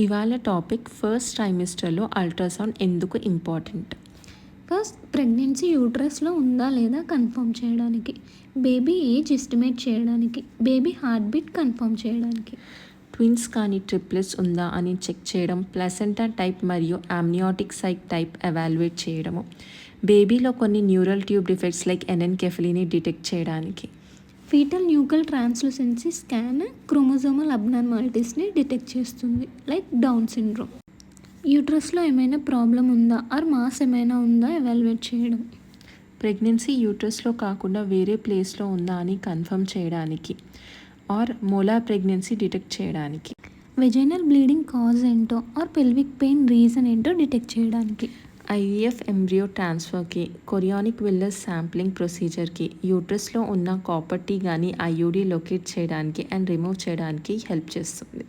ఇవాళ topic first ట్రైమిస్టర్లో ultrasound ఎందుకు ఇంపార్టెంట్. ఫస్ట్ ప్రెగ్నెన్సీ యూట్రస్లో ఉందా లేదా కన్ఫర్మ్ చేయడానికి, బేబీ ఏజ్ ఎస్టిమేట్ చేయడానికి, బేబీ హార్ట్ బీట్ కన్ఫర్మ్ చేయడానికి, ట్విన్స్ కానీ ట్రిప్లెట్స్ ఉందా అని చెక్ చేయడం, ప్లసెంటా టైప్ మరియు ఆమ్నియాటిక్ సైట్ టైప్ ఎవాల్యుయేట్ చేయడము, బేబీలో కొన్ని న్యూరల్ ట్యూబ్ డిఫెక్ట్స్ లైక్ ఎనెన్కెఫలీని డిటెక్ట్ చేయడానికి, fetal nuchal translucency scan chromosomal అబ్నార్మాలిటీస్ని డిటెక్ట్ చేస్తుంది లైక్ డౌన్ సిండ్రోమ్, యూట్రస్లో ఏమైనా ప్రాబ్లం ఉందా ఆర్ మాస్ ఏమైనా ఉందా ఎవాల్యుయేట్ చేయడం, ప్రెగ్నెన్సీ యూట్రస్లో కాకుండా వేరే ప్లేస్లో ఉందా అని కన్ఫర్మ్ చేయడానికి ఆర్ మోలార్ ప్రెగ్నెన్సీ డిటెక్ట్ చేయడానికి, వెజైనల్ బ్లీడింగ్ కాజ్ ఏంటో ఆర్ పెల్విక్ పెయిన్ రీజన్ ఏంటో డిటెక్ట్ చేయడానికి, ఐవీఎఫ్ ఎంబ్రియో ట్రాన్స్ఫర్కి, కొరియానిక్ విల్లస్ శాంప్లింగ్ ప్రొసీజర్కి, యూట్రస్లో ఉన్న కాపర్ టీ కానీ ఐయూడీ లొకేట్ చేయడానికి అండ్ రిమూవ్ చేయడానికి హెల్ప్ చేస్తుంది.